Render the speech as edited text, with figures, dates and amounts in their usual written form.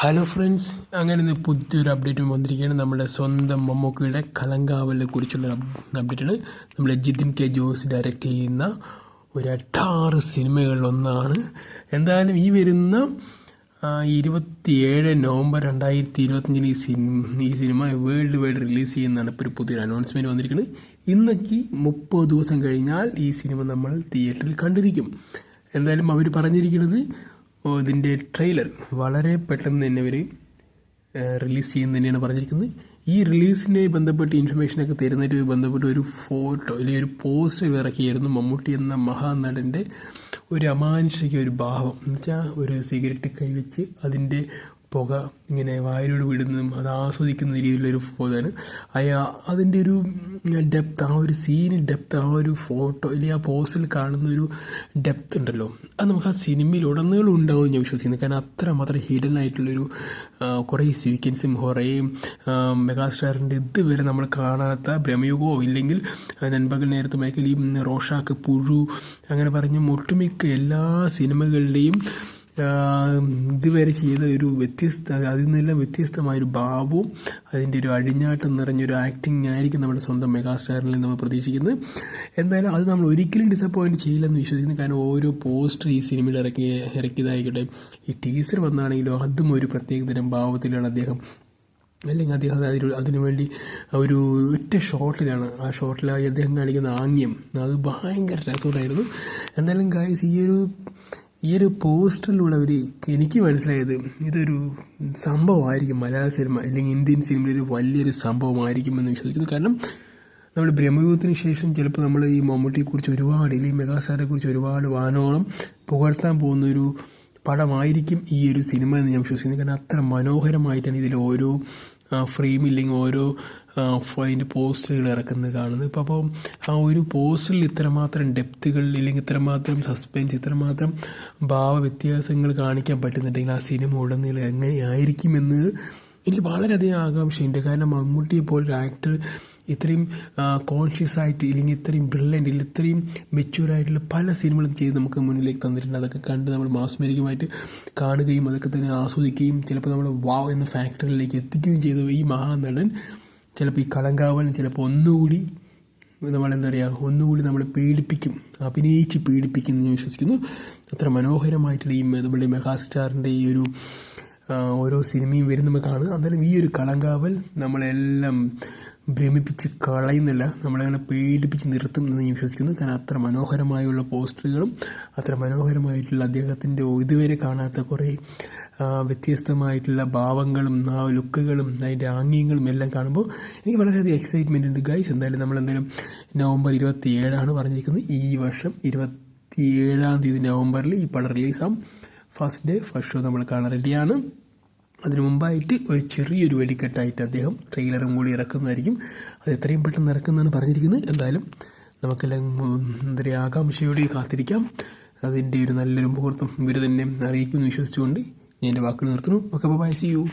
Hello friends, അങ്ങനെ ഇന്ന് പുതിയൊരു അപ്ഡേറ്റ് വന്നിരിക്കുകയാണ്. നമ്മുടെ സ്വന്തം മമ്മൂക്കയുടെ കളങ്കാവലിനെ കുറിച്ചുള്ള അപ്ഡേറ്റാണ്. നമ്മുടെ ജിതിൻ കെ ജോസ് ഡയറക്റ്റ് ചെയ്യുന്ന ഒരു 8 സിനിമകളിലൊന്നാണ്. എന്തായാലും ഈ വരുന്ന 27 നവംബർ 2025 ഈ സിനിമ വേൾഡ് വൈഡ് റിലീസ് ചെയ്യുന്നതാണ് ഇപ്പോൾ ഒരു പുതിയൊരു അനൗൺസ്മെൻറ്റ് വന്നിരിക്കുന്നത്. ഇന്നേക്ക് 30 ദിവസം കഴിഞ്ഞാൽ ഈ സിനിമ നമ്മൾ തിയേറ്ററിൽ കണ്ടിരിക്കും. എന്തായാലും അവർ പറഞ്ഞിരിക്കുന്നത് ഇതിൻ്റെ ട്രെയിലർ വളരെ പെട്ടെന്ന് തന്നെ അവർ റിലീസ് ചെയ്യുന്ന തന്നെയാണ് പറഞ്ഞിരിക്കുന്നത്. ഈ റിലീസിനെ ബന്ധപ്പെട്ട് ഇൻഫർമേഷനൊക്കെ തരുന്നതിന് ബന്ധപ്പെട്ട് ഒരു ഫോട്ടോ അല്ലെങ്കിൽ ഒരു പോസ്റ്റർ ഇറക്കിയായിരുന്നു. മമ്മൂട്ടി എന്ന മഹാനടൻ്റെ ഒരു അമാനുഷിക ഒരു ഭാവം എന്ന് വെച്ചാൽ ഒരു സിഗരറ്റ് കൈവച്ച് അതിൻ്റെ പുക ഇങ്ങനെ വായിലൂടെ വിടുന്നതും അത് ആസ്വദിക്കുന്ന രീതിയിലുള്ളൊരു ഫോട്ടോയാണ്. അതിൻ്റെ ഒരു ഡെപ്ത്, ആ ഒരു സീന് ഡെപ്ത്, ആ ഒരു ഫോട്ടോ അല്ലെങ്കിൽ ആ പോസ്റ്ററിൽ കാണുന്ന ഒരു ഡെപ്ത് ഉണ്ടല്ലോ, അത് നമുക്ക് ആ സിനിമയിൽ ഉടനീളം ഉണ്ടാവും ഞാൻ വിശ്വസിക്കുന്നു. കാരണം അത്രമാത്രം ഹിഡൻ ആയിട്ടുള്ളൊരു കുറേ സീക്വൻസും കുറേ മെഗാസ്റ്റാറിൻ്റെ ഇതുവരെ നമ്മൾ കാണാത്ത ഭ്രമയുഗമോ ഇല്ലെങ്കിൽ നൻപകൽ നേരത്തെ മയക്കൽ ഈ റോഷാക്ക് പുഴു അങ്ങനെ പറഞ്ഞ ഒട്ടുമിക്ക എല്ലാ സിനിമകളുടെയും ഇതുവരെ ചെയ്ത ഒരു അതിൽ നിന്നെല്ലാം വ്യത്യസ്തമായൊരു ഭാവവും അതിൻ്റെ ഒരു അഴിഞ്ഞാട്ടം നിറഞ്ഞൊരു ആക്ടിങ് ആയിരിക്കും നമ്മുടെ സ്വന്തം മെഗാസ്റ്റാറിൽ നമ്മൾ പ്രതീക്ഷിക്കുന്നത്. എന്തായാലും അത് നമ്മൾ ഒരിക്കലും ഡിസപ്പോയിൻറ്റ് ചെയ്യില്ലെന്ന് വിശ്വസിക്കുന്നു. കാരണം ഓരോ പോസ്റ്റർ ഈ സിനിമയിൽ ഇറക്കിയതായിക്കോട്ടെ, ഈ ടീസർ വന്നാണെങ്കിലോ അതും ഒരു പ്രത്യേകതരം ഭാവത്തിലാണ് അദ്ദേഹം, അല്ലെങ്കിൽ അദ്ദേഹം അതിനുവേണ്ടി ഒരു ഒറ്റ ഷോട്ടിലാണ്, ആ ഷോട്ടിലായി അദ്ദേഹം കാണിക്കുന്ന ആംഗ്യം അത് ഭയങ്കര രസമായിരുന്നു. എന്തായാലും ഗായ്സ്, ഈ ഒരു പോസ്റ്ററിലൂടെ എനിക്ക് മനസ്സിലായത് ഇതൊരു സംഭവമായിരിക്കും, മലയാള സിനിമ അല്ലെങ്കിൽ ഇന്ത്യൻ സിനിമയിൽ ഒരു വലിയൊരു സംഭവമായിരിക്കുമെന്ന് വിശ്വസിക്കുന്നു. കാരണം നമ്മുടെ ബ്രഹ്മയുഗത്തിന് ശേഷം ചിലപ്പോൾ നമ്മൾ ഈ മമ്മൂട്ടിയെക്കുറിച്ച് ഒരുപാട് അല്ലെങ്കിൽ മെഗാസ്റ്റാറിനെക്കുറിച്ച് ഒരുപാട് വാനോളം പുകഴ്ത്താൻ പോകുന്നൊരു പടമായിരിക്കും ഈ ഒരു സിനിമ എന്ന് ഞാൻ വിശ്വസിക്കുന്നു. കാരണം അത്ര മനോഹരമായിട്ടാണ് ഇതിൽ ഓരോ ഫ്രെയിം ഇല്ലെങ്കിൽ ഓരോ അതിൻ്റെ പോസ്റ്ററുകൾ ഇറക്കുന്നത് കാണുന്നത്. അപ്പോൾ ആ ഒരു പോസ്റ്ററിൽ ഇത്രമാത്രം ഡെപ്തുകൾ ഇല്ലെങ്കിൽ ഇത്രമാത്രം സസ്പെൻസ്, ഇത്രമാത്രം ഭാവവ്യത്യാസങ്ങൾ കാണിക്കാൻ പറ്റുന്നുണ്ടെങ്കിൽ ആ സിനിമ ഉടനീളം എങ്ങനെയായിരിക്കുമെന്ന് എനിക്ക് വളരെയധികം ആകാംക്ഷയുണ്ട്. കാരണം മമ്മൂട്ടിയെ പോലൊരു ആക്ടർ ഇത്രയും കോൺഷ്യസ് ആയിട്ട് ഇല്ലെങ്കിൽ ഇത്രയും ബ്രില്യൻ്റ് ഇല്ലെങ്കിൽ ഇത്രയും മെച്യൂർഡായിട്ടുള്ള പല സിനിമകളും ചെയ്ത് നമുക്ക് മുന്നിലേക്ക് തന്നിട്ടുണ്ട്. അതൊക്കെ കണ്ട് നമ്മൾ മാസ്മരികമായിട്ട് കാണുകയും അതൊക്കെ തന്നെ ആസ്വദിക്കുകയും ചിലപ്പോൾ നമ്മൾ വാവ് എന്ന ഫാക്ടറിയിലേക്ക് എത്തിക്കുകയും ചെയ്ത ഈ മഹാനടൻ ചിലപ്പോൾ ഈ കളങ്കാവലിന് ചിലപ്പോൾ ഒന്നുകൂടി നമ്മളെ പേടിപ്പിക്കും, അഭിനയിച്ച് പേടിപ്പിക്കും എന്ന് ഞാൻ വിശ്വസിക്കുന്നു. അത്ര മനോഹരമായിട്ടുള്ള ഈ നമ്മുടെ മെഗാസ്റ്റാറിൻ്റെ ഈ ഒരു ഓരോ സിനിമയും വരുന്ന കാണുക. എന്നാലും ഈ ഒരു കളങ്കാവൽ നമ്മളെല്ലാം ഭ്രമിപ്പിച്ച് കളയുന്നില്ല, നമ്മളങ്ങനെ പേടിപ്പിച്ച് നിർത്തും എന്ന് ഞാൻ വിശ്വസിക്കുന്നു. കാരണം അത്ര മനോഹരമായുള്ള പോസ്റ്ററുകളും അത്ര മനോഹരമായിട്ടുള്ള അദ്ദേഹത്തിൻ്റെ ഇതുവരെ കാണാത്ത കുറേ വ്യത്യസ്തമായിട്ടുള്ള ഭാവങ്ങളും ആ ലുക്കുകളും അതിൻ്റെ ആംഗ്യങ്ങളും എല്ലാം കാണുമ്പോൾ എനിക്ക് വളരെയധികം എക്സൈറ്റ്മെൻ്റ് ഉണ്ട് ഗൈസ്. എന്തായാലും നവംബർ 27 പറഞ്ഞിരിക്കുന്നത്. ഈ വർഷം 27 നവംബറിൽ ഈ പടം റിലീസാകും. ഫസ്റ്റ് ഷോ നമ്മൾ കാണാൻ റെഡിയാണ്. അതിനു മുമ്പായിട്ട് ഒരു ചെറിയൊരു വെടിക്കെട്ടായിട്ട് അദ്ദേഹം ട്രെയിലറും കൂടി ഇറക്കുന്നതായിരിക്കും. അത് എത്രയും പെട്ടെന്ന് ഇറക്കുന്നതാണ് പറഞ്ഞിരിക്കുന്നത്. എന്തായാലും നമുക്കെല്ലാം ആകാംക്ഷയോടെ കാത്തിരിക്കാം. അതിൻ്റെ ഒരു നല്ലൊരു മുഹൂർത്തം ഇവർ തന്നെ അറിയിക്കുമെന്ന് വിശ്വസിച്ചുകൊണ്ട് ഞാൻ എൻ്റെ വാക്കുകൾ നിർത്തുന്നു. Okay, bye, see U.